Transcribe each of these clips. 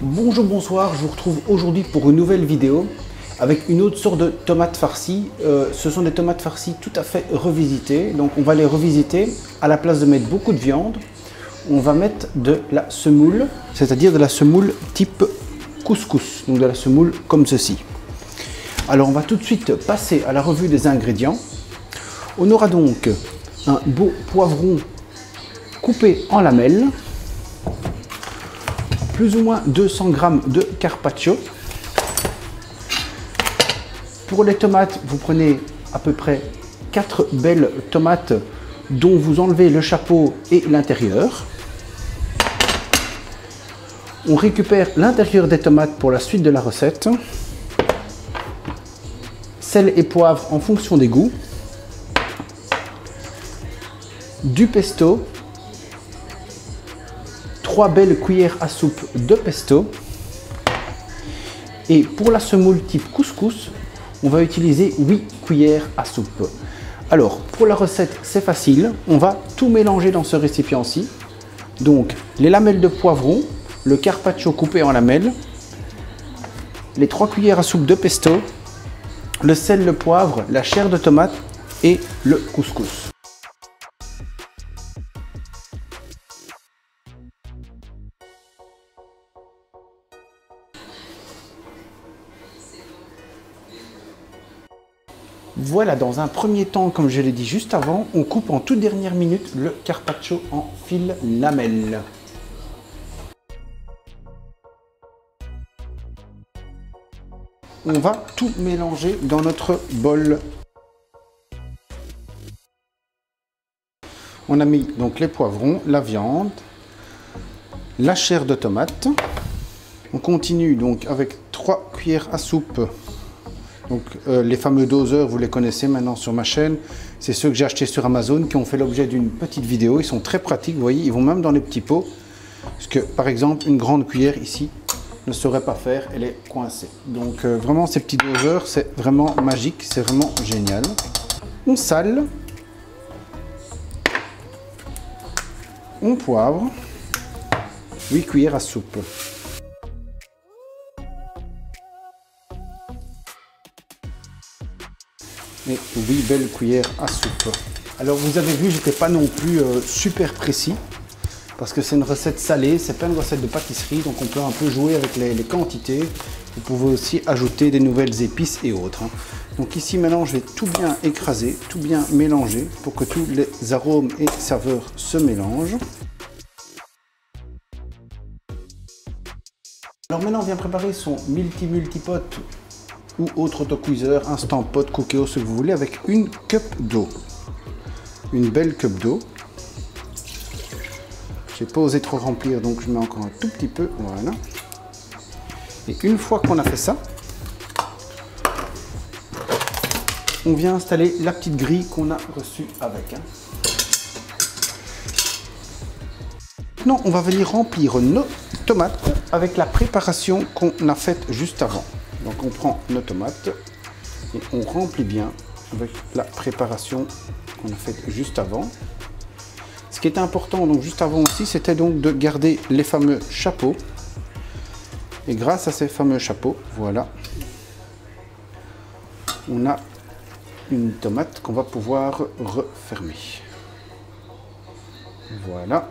Bonjour, bonsoir, je vous retrouve aujourd'hui pour une nouvelle vidéo avec une autre sorte de tomates farcies. Ce sont des tomates farcies tout à fait revisitées, donc on va les revisiter. À la place de mettre beaucoup de viande, on va mettre de la semoule, c'est-à-dire de la semoule type couscous, donc de la semoule comme ceci. Alors on va tout de suite passer à la revue des ingrédients. On aura donc un beau poivron coupé en lamelles, plus ou moins 200 g de carpaccio. Pour les tomates, vous prenez à peu près 4 belles tomates dont vous enlevez le chapeau et l'intérieur. On récupère l'intérieur des tomates pour la suite de la recette. Sel et poivre en fonction des goûts. Du pesto. 3 belles cuillères à soupe de pesto. Et pour la semoule type couscous, on va utiliser 8 cuillères à soupe. Alors, pour la recette, c'est facile. On va tout mélanger dans ce récipient-ci. Donc, les lamelles de poivron, le carpaccio coupé en lamelles, les 3 cuillères à soupe de pesto, le sel, le poivre, la chair de tomate et le couscous. Voilà, dans un premier temps, comme je l'ai dit juste avant, on coupe en toute dernière minute le carpaccio en fil lamelles. On va tout mélanger dans notre bol. On a mis donc les poivrons, la viande, la chair de tomate. On continue donc avec 3 cuillères à soupe. Donc les fameux doseurs, vous les connaissez maintenant sur ma chaîne. C'est ceux que j'ai achetés sur Amazon qui ont fait l'objet d'une petite vidéo. Ils sont très pratiques, vous voyez, ils vont même dans les petits pots. Parce que par exemple, une grande cuillère ici ne saurait pas faire, elle est coincée. Donc vraiment ces petits doseurs, c'est vraiment magique, c'est vraiment génial. On sale. On poivre. 8 cuillères à soupe. Et 8 belles cuillères à soupe. Alors vous avez vu, j'étais pas non plus super précis parce que c'est une recette salée, c'est pas une recette de pâtisserie, donc on peut un peu jouer avec les quantités. Vous pouvez aussi ajouter des nouvelles épices et autres. Donc ici maintenant je vais tout bien écraser, tout bien mélanger pour que tous les arômes et saveurs se mélangent. Alors maintenant on vient préparer son multi-pot ou autre autocuiseur, instant pot, cookéo, ce que vous voulez, avec une cup d'eau. Une belle cup d'eau. J'ai pas osé trop remplir, donc je mets encore un tout petit peu, voilà. Et une fois qu'on a fait ça, on vient installer la petite grille qu'on a reçue avec. Maintenant, on va venir remplir nos tomates avec la préparation qu'on a faite juste avant. Donc on prend nos tomates et on remplit bien avec la préparation qu'on a faite juste avant. Ce qui était important donc juste avant aussi, c'était donc de garder les fameux chapeaux. Et grâce à ces fameux chapeaux, voilà, on a une tomate qu'on va pouvoir refermer. Voilà.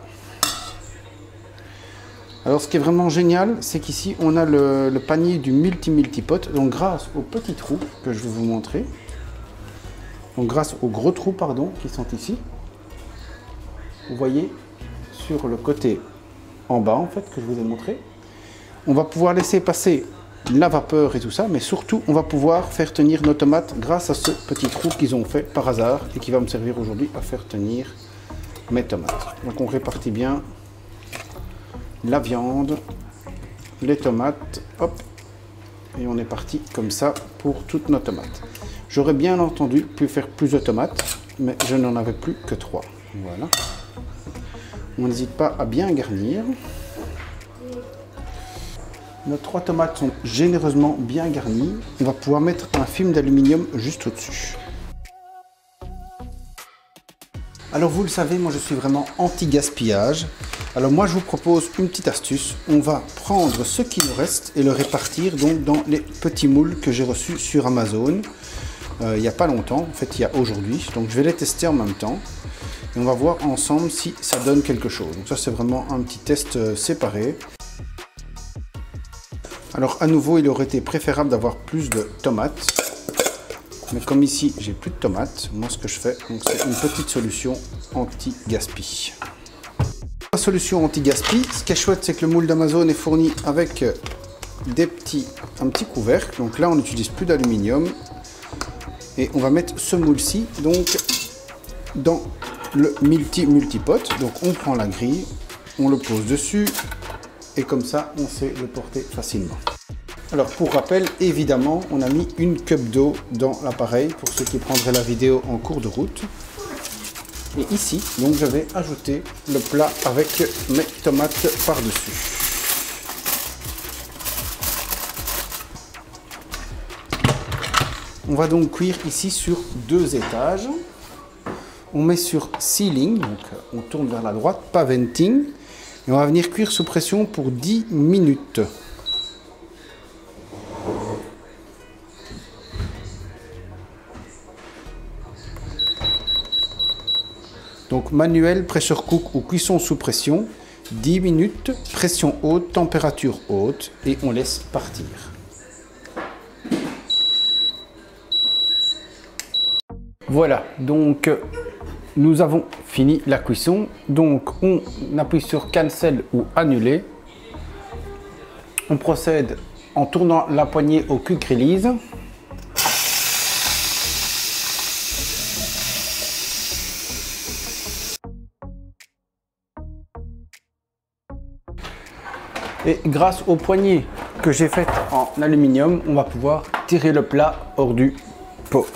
Alors ce qui est vraiment génial, c'est qu'ici on a le panier du multi-pot. Donc grâce aux petits trous que je vais vous montrer, donc grâce aux gros trous pardon qui sont ici, vous voyez sur le côté en bas en fait que je vous ai montré, on va pouvoir laisser passer la vapeur et tout ça, mais surtout on va pouvoir faire tenir nos tomates grâce à ce petit trou qu'ils ont fait par hasard et qui va me servir aujourd'hui à faire tenir mes tomates. Donc on répartit bien la viande, les tomates, hop, et on est parti comme ça pour toutes nos tomates. J'aurais bien entendu pu faire plus de tomates, mais je n'en avais plus que 3. Voilà. On n'hésite pas à bien garnir. Nos 3 tomates sont généreusement bien garnies. On va pouvoir mettre un film d'aluminium juste au-dessus. Alors vous le savez, moi je suis vraiment anti-gaspillage. Alors moi je vous propose une petite astuce. On va prendre ce qui nous reste et le répartir donc dans les petits moules que j'ai reçus sur Amazon. Il n'y a pas longtemps, en fait il y a aujourd'hui. Donc je vais les tester en même temps. Et on va voir ensemble si ça donne quelque chose. Donc ça c'est vraiment un petit test séparé. Alors à nouveau il aurait été préférable d'avoir plus de tomates. Mais comme ici, j'ai plus de tomates, moi ce que je fais, c'est une petite solution anti-gaspi. La solution anti-gaspi, ce qui est chouette, c'est que le moule d'Amazon est fourni avec un petit couvercle. Donc là, on n'utilise plus d'aluminium. Et on va mettre ce moule-ci donc dans le multipote. Donc on prend la grille, on le pose dessus et comme ça, on sait le porter facilement. Alors pour rappel, évidemment, on a mis une cup d'eau dans l'appareil pour ceux qui prendraient la vidéo en cours de route. Et ici, donc je vais ajouter le plat avec mes tomates par-dessus. On va donc cuire ici sur 2 étages. On met sur sealing, donc on tourne vers la droite, pas venting. Et on va venir cuire sous pression pour 10 minutes. Donc manuel, pressure cook ou cuisson sous pression, 10 minutes, pression haute, température haute et on laisse partir. Voilà, donc nous avons fini la cuisson. Donc on appuie sur cancel ou annuler. On procède en tournant la poignée au quick release. Et grâce aux poignées que j'ai faites en aluminium, on va pouvoir tirer le plat hors du pot.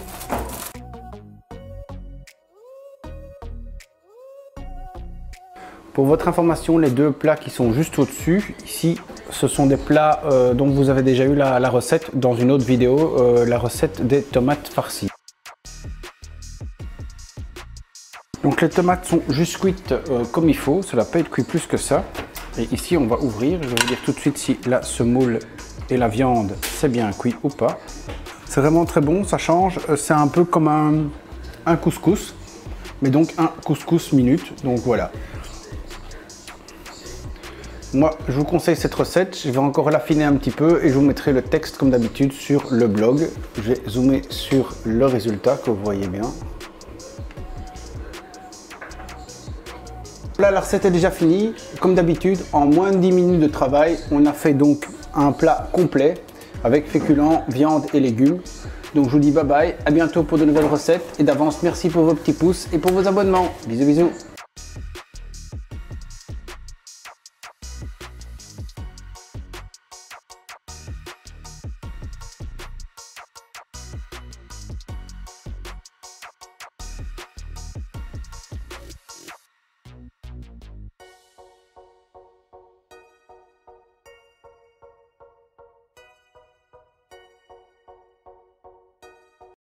Pour votre information, les 2 plats qui sont juste au-dessus, ici, ce sont des plats dont vous avez déjà eu la recette dans une autre vidéo, la recette des tomates farcies. Donc les tomates sont juste cuites comme il faut, ça ne va pas être cuit plus que ça. Et ici, on va ouvrir. Je vais vous dire tout de suite si la semoule et la viande, c'est bien cuit ou pas. C'est vraiment très bon, ça change. C'est un peu comme un couscous, mais donc un couscous minute. Donc voilà. Moi, je vous conseille cette recette. Je vais encore l'affiner un petit peu et je vous mettrai le texte comme d'habitude sur le blog. Je vais zoomer sur le résultat que vous voyez bien. Là, la recette est déjà finie. Comme d'habitude, en moins de 10 minutes de travail, on a fait donc un plat complet avec féculents, viande et légumes. Donc je vous dis bye bye, à bientôt pour de nouvelles recettes et d'avance merci pour vos petits pouces et pour vos abonnements. Bisous bisous.